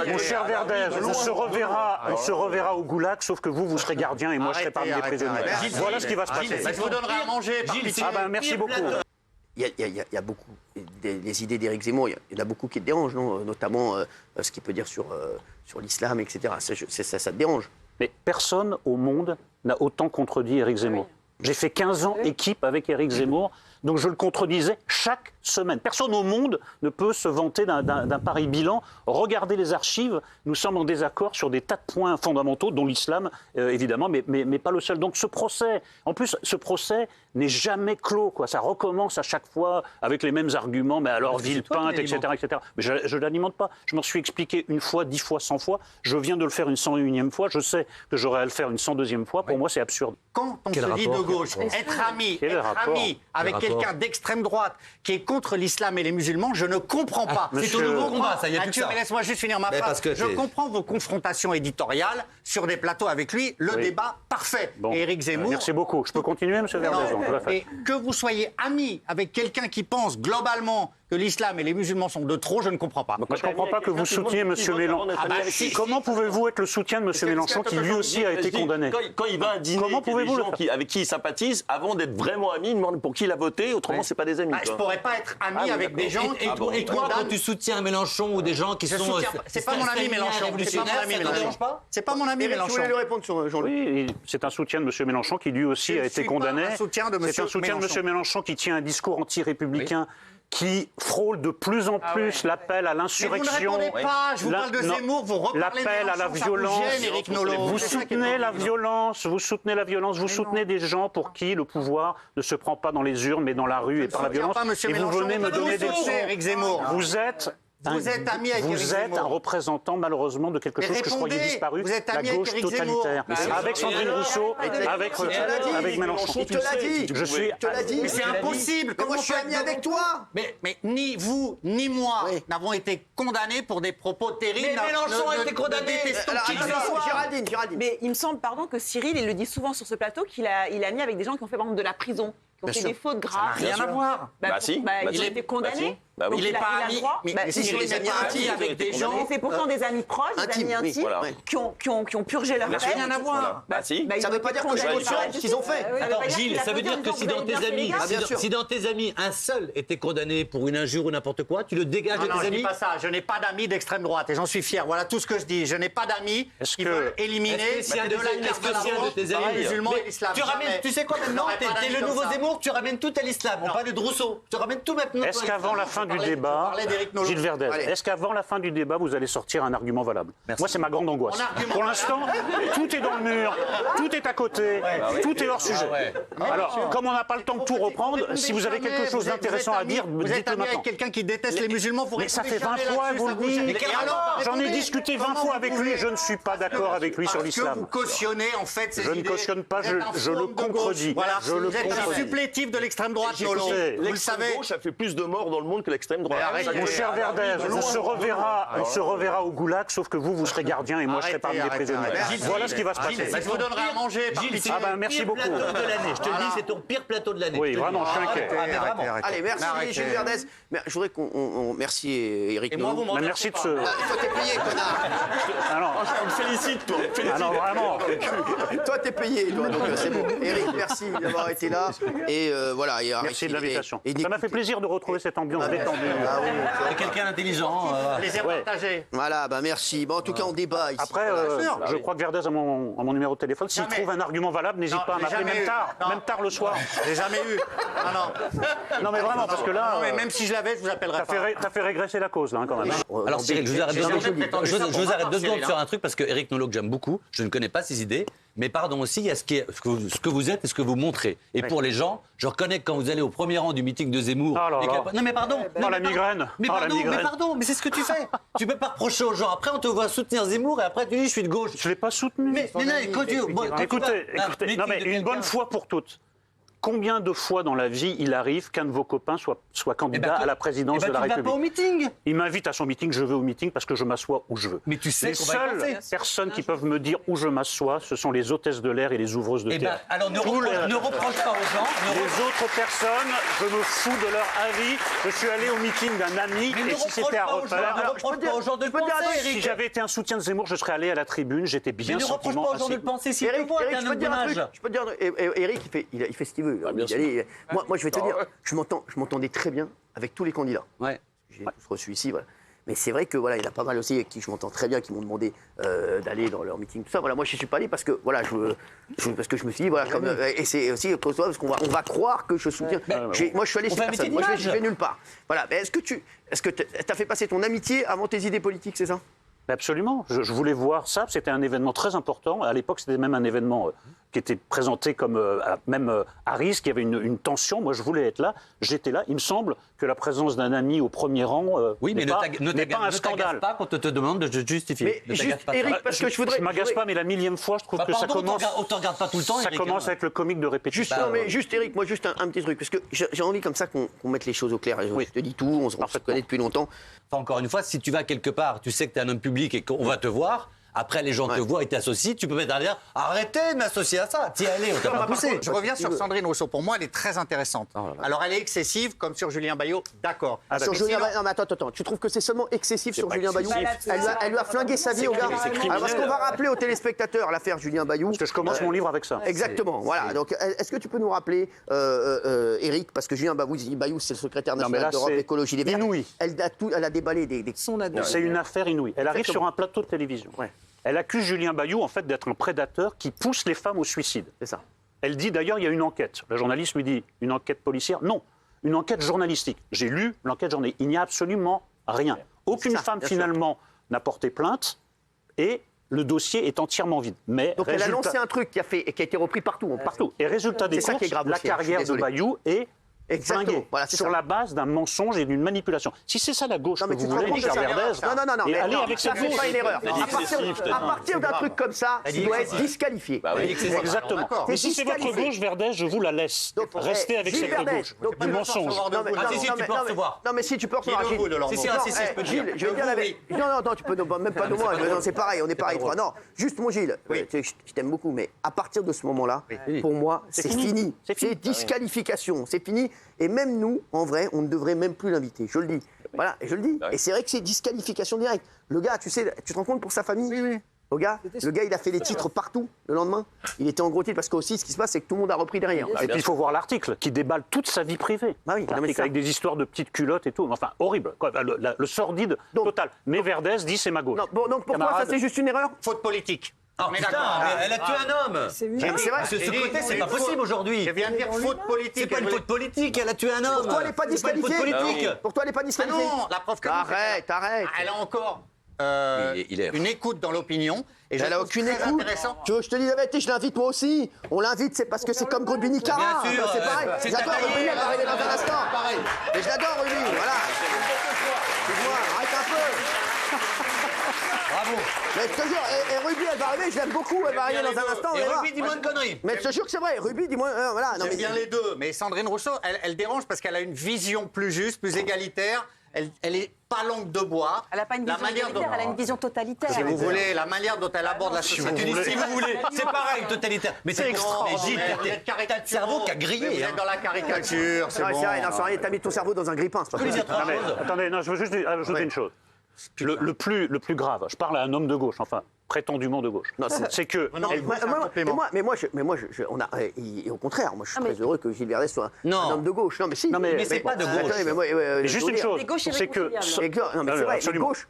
Mon cher Verdez, on se reverra au goulag, sauf que vous serez gardien et moi je serai parmi les prisonniers. Voilà ce qui va se passer. Je vous donnerai à manger, par pitié. Merci beaucoup. Il y a beaucoup des idées d'Éric Zemmour, il y en a beaucoup qui te dérangent, non, notamment ce qu'il peut dire sur l'islam, etc. Ça te dérange. Mais personne au monde n'a autant contredit Éric Zemmour. J'ai fait 15 ans équipe avec Éric Zemmour, donc je le contredisais chaque semaine. Personne au monde ne peut se vanter d'un pareil bilan. Regardez les archives, nous sommes en désaccord sur des tas de points fondamentaux, dont l'islam, évidemment, mais pas le seul. Donc ce procès, en plus, ce procès n'est jamais clos, quoi. Ça recommence à chaque fois avec les mêmes arguments, mais alors Villepinte, etc., etc. Mais je ne l'alimente pas. Je m'en suis expliqué 1 fois, 10 fois, 100 fois. Je viens de le faire une 101e fois. Je sais que j'aurai à le faire une 102e fois. Pour moi, c'est absurde. Quand on se dit de gauche, être ami avec quelqu'un d'extrême droite qui est contre l'islam et les musulmans, je ne comprends pas. C'est ton nouveau combat, ça y est plus que ça. Mais laisse-moi juste finir ma phrase. Je comprends vos confrontations éditoriales sur des plateaux avec lui, le débat parfait. Bon. Et Éric Zemmour... Merci beaucoup. Je peux continuer, M. Verdez? Et que vous soyez ami avec quelqu'un qui pense globalement que l'islam et les musulmans sont de trop, je ne comprends pas. Moi, je ne comprends pas que vous souteniez M. Mélenchon. Comment pouvez-vous être le soutien de M. Mélenchon qui lui aussi a été condamné? Quand il va à un dîner, il y a des gens avec qui il sympathise, avant d'être vraiment ami, il demande pour qui il a voté, autrement c'est pas des amis. Je ne pourrais pas être ami avec des gens qui... Et toi, quand tu soutiens Mélenchon ou des gens qui sont... C'est pas mon ami Mélenchon. C'est pas mon ami Mélenchon. Je voulais lui répondre sur Jean-Luc. Oui, c'est un soutien de M. Mélenchon qui lui aussi a été condamné. C'est un soutien de M. Mélenchon qui tient un discours anti-républicain qui frôle de plus en plus l'appel à l'insurrection. Vous ne répondez pas, je vous parle de Zemmour, vous reparlez l'appel à la violence. Vous soutenez la violence, vous soutenez des gens pour qui le pouvoir ne se prend pas dans les urnes, mais dans la rue et par la violence. Et vous venez me donner des leçons. Vous êtes ami avec Éric Zemmour. Vous êtes un représentant, malheureusement, de quelque chose que je croyais disparu, la gauche totalitaire. Avec Sandrine Rousseau, avec Mélenchon. Il te l'a dit. Je suis... Mais c'est impossible. Comment je suis ami avec toi? Mais ni vous, ni moi n'avons été condamnés pour des propos terribles. Mais Mélenchon a été condamné. Géraldine. Mais il me semble, que Cyril, il le dit souvent sur ce plateau, qu'il a mis avec des gens qui ont fait, par exemple, de la prison, qui ont fait des fautes graves. Rien à voir. Il a été condamné. Il n'est pas ami. Mais si, Il n'est pas ami avec des gens. C'est pourtant des amis proches, des amis intimes, qui ont purgé leur peine. Rien à voir. Ça ne veut pas dire que je cautionne ce qu'ils ont fait. Attends, Gilles, ça veut dire que si dans tes amis, un seul était condamné pour une injure ou n'importe quoi, tu le dégages de tes Non, je amis? dis pas ça. Je n'ai pas d'amis d'extrême droite et j'en suis fier. Voilà tout ce que je dis. Je n'ai pas d'amis qui veulent éliminer de tes amis musulmans et l'islam. Tu sais quoi maintenant? T'es le nouveau Zemmour, tu ramènes tout à l'islam. On parle de Rousseau. Tu ramènes tout maintenant. Est-ce qu'avant la fin du débat, Gilles Verdez, est-ce qu'avant la fin du débat, vous allez sortir un argument valable? Moi, c'est ma grande angoisse. Pour l'instant, tout est dans le mur, tout est à côté, tout est hors sujet. Alors, comme on n'a pas le temps de tout reprendre, si vous avez quelque chose d'intéressant à dire, vous êtes dites-le ami avec maintenant. quelqu'un qui déteste les musulmans, Mais ça fait 20 fois, vous le dites. J'en ai discuté 20 fois avec lui, je ne suis pas d'accord avec lui sur Parce que vous l'islam. cautionnez en fait ces idées. Je ne cautionne pas, je le contredis. Voilà, Je le vous êtes un contredis. supplétif de l'extrême droite, Nolo. Vous le L'extrême savez. gauche a fait plus de morts dans le monde que l'extrême droite. Mon cher Verdez, on se reverra au goulag, sauf que vous serez gardien et moi je serai parmi les prisonniers. Voilà ce qui va se passer. Je vous donnerai à manger, par pitié. Merci beaucoup. Plateau de l'année. Je te le dis, c'est ton pire plateau de l'année. Oui, vraiment, je suis inquiet. Allez, merci Gilles Verdez. Mais je voudrais qu'on merci Éric. Et moi, vous m'en Merci de ce... Toi, t'es payé, connard. Alors, On le félicite, toi. alors vraiment, Toi, t'es payé, toi, donc c'est bon. Éric, merci d'avoir été là. Et voilà. merci de l'invitation. Et Ça m'a fait plaisir de retrouver cette ambiance détendue. Ah oui, C'est quelqu'un d'intelligent. Plaisir partagé. voilà, merci. Bon, en tout cas, on débat ici. Après, je crois que Verdez a mon numéro de téléphone. S'il trouve un argument valable, n'hésite pas à m'appeler, même tard le soir. J'ai jamais eu. Non, mais vraiment, parce que là, Non, mais même si je l'avais, je vous appellerais pas. t'as fait régresser la cause, là, quand même. Alors Cyril, je vous arrête j'ai jamais prétendu ça pour deux ma part, secondes Cyril, sur un truc parce que Éric Nolot que j'aime beaucoup, je ne connais pas ses idées, mais pardon aussi, il y a ce que vous êtes et ce que vous montrez. Et pour les gens, je reconnais que quand vous allez au premier rang du meeting de Zemmour... Oh là là. Non mais pardon. Oh, la migraine. Mais Oh, la pardon, migraine. mais c'est ce que tu fais. Tu peux pas reprocher aux gens. Après on te voit soutenir Zemmour et après tu dis je suis de gauche. Je ne l'ai pas soutenu. Mais non, écoutez, Écoutez, non mais une bonne fois pour toutes. Combien de fois dans la vie il arrive qu'un de vos copains soit candidat à la présidence de la République? Tu vas pas au meeting. Il m'invite à son meeting, je vais au meeting parce que je m'assois où je veux. Mais tu sais les qu'on va y seules passer. personnes qui peuvent me dire où je m'assois, ce sont les hôtesses de l'air et les ouvreuses de terre. Alors ne reproche pas aux gens. Les autres personnes, je me fous de leur avis. Je suis allé au meeting d'un ami et si c'était à refaire... Ne reproche pas aux gens de le penser, Si Eric. j'avais été un soutien de Zemmour, je serais allé à la tribune, j'étais Mais bien ne reproche sentiment pas aux gens de assis. le penser s'il te Eric, voit, t'es je un peux homme te dire un truc. d'âge. Je peux te dire, Eric, il fait ce qu'il veut. bien sûr. Moi, je vais te dire, je m'entendais très bien avec tous les candidats. Ouais. J'ai tous reçu ici, voilà. Mais c'est vrai que voilà, il y en a pas mal aussi avec qui je m'entends très bien, qui m'ont demandé d'aller dans leur meeting, tout ça. Voilà, moi je suis pas allé parce que voilà, parce que je me suis dit voilà, comme, et c'est aussi parce qu'on va croire que je soutiens. Moi je suis allé chez personne. Moi je vais nulle part. Voilà. Mais est-ce que t'as fait passer ton amitié avant tes idées politiques, c'est ça? Absolument. Je voulais voir ça. C'était un événement très important. À l'époque, c'était même un événement qui était présenté comme à risque. Il y avait une tension. Moi, je voulais être là. J'étais là. Il me semble que la présence d'un ami au premier rang Oui, mais n'est pas un scandale. pas quand on te demande de justifier. Mais juste, Eric, parce que je voudrais... Je m'agace pas, mais la millième fois, je trouve que ça commence... On te regarde pas tout le temps, Ça Eric, commence à être le comique de répétition. Non, mais juste, Eric, moi, juste un petit truc. Parce que j'ai envie comme ça qu'on mette les choses au clair. Je te dis tout, on se connaît depuis longtemps. Enfin, encore une fois, si tu vas quelque part, tu sais que tu es un homme public et qu'on va te voir, après les gens te voient et t'associent, tu peux mettre à dire arrêtez de m'associer à ça. Tiens, allez, on t'a pas poussé. Je reviens sur Sandrine Rousseau. Pour moi, elle est très intéressante. Alors, elle est excessive, comme sur Julien Bayot, d'accord. Sur Julien Bayot, non mais attends, tu trouves que c'est seulement excessif sur Julien Bayou? Elle lui a flingué sa vie au gars. Alors parce qu'on va rappeler aux téléspectateurs l'affaire Julien Bayou. Parce que je commence mon livre avec ça. Exactement, voilà. Donc est-ce que tu peux nous rappeler, Eric, parce que Julien Bayou, c'est le secrétaire national d'Europe Écologie Les Verts. Inouï. Elle a déballé des... C'est une affaire inouïe. Elle arrive sur un plateau de télévision. Ouais. Elle accuse Julien Bayou en fait d'être un prédateur qui pousse les femmes au suicide. C'est ça. Elle dit d'ailleurs il y a une enquête. La journaliste lui dit une enquête policière. Non, une enquête journalistique. J'ai lu l'enquête journalistique. Il n'y a absolument rien. Aucune femme finalement n'a porté plainte et le dossier est entièrement vide. Mais donc elle a lancé un truc qui a été repris partout. Partout. Et résultat des courses, la carrière de Bayou est flinguée sur la base d'un mensonge et d'une manipulation. Si c'est ça la gauche que vous voulez, Michel Verdez, non, et allez avec cette c'est gauche. pas une erreur. À partir d'un truc comme ça, tu dois être disqualifié. Exactement. Mais si c'est votre gauche, Verdez, je vous la laisse. Restez avec cette gauche. Du mensonge. Si, tu peux recevoir. Non, mais si tu peux recevoir. Gilles, je vais dire la vérité. Non, tu peux même pas de moi. C'est pareil, on est pareil. Non, juste mon Gilles, je t'aime beaucoup, mais à partir de ce moment-là, pour moi, c'est fini. C'est disqualification. C'est fini. Et même nous, en vrai, on ne devrait même plus l'inviter. Je le dis. Voilà, et je le dis. Et c'est vrai que c'est disqualification directe. Le gars, tu te rends compte pour sa famille? Oui. Le gars, il a fait les titres partout le lendemain. Il était en gros titre parce qu'aussi, ce qui se passe, c'est que tout le monde a repris derrière. Et puis il faut voir l'article qui déballe toute sa vie privée. L'article avec des histoires de petites culottes et tout. Enfin, horrible. Le sordide total. Mais Verdez dit c'est ma gauche. Donc pourquoi ça, c'est juste une erreur? Faute politique. Oh putain, mais elle a tué un homme. C'est vrai. Ce côté, c'est pas possible aujourd'hui. Je viens de dire faute politique. C'est pas une faute politique, elle a tué un homme. Pour toi, elle n'est pas disqualifiée. Pour toi, elle n'est pas disqualifiée. Non, la preuve que arrête. Elle a encore il est une écoute dans l'opinion. Et elle a aucune écoute. Tu veux que je te dise la vérité, je l'invite moi aussi. On l'invite, c'est parce que c'est comme Grubini Cara. Bien sûr, c'est pareil. J'adore Grubini, elle va arriver dans un instant. Mais je l'adore, Grubini, voilà. Dis-moi, arrête un peu. Bravo. Mais je te jure, et Ruby, elle va arriver, je l'aime beaucoup, elle va arriver dans un instant. Et Ruby, dis-moi une connerie. Mais je te jure que c'est vrai, Ruby, dis-moi, voilà. J'aime bien les deux, mais Sandrine Rousseau, elle dérange parce qu'elle a une vision plus juste, plus égalitaire. Elle est pas langue de bois. Elle n'a pas une vision égalitaire, elle a une vision totalitaire. Si vous voulez, la manière dont elle aborde la société. Si vous voulez, c'est pareil, totalitaire. Mais c'est extraordinaire. Gilles, t'as le cerveau qui a grillé. Vous êtes dans la caricature, c'est bon. C'est vrai, t'as mis ton cerveau dans un grippin, c'est pas possible. Attendez, je veux juste ajouter une chose. Le plus grave, je parle à un homme de gauche, enfin, prétendument de gauche. C'est que... Et au contraire, moi je suis très heureux que Gilles Verdez soit un homme de gauche. Non, mais si. Mais c'est pas de gauche. Juste une chose, c'est que... Non, mais c'est vrai, les gauches,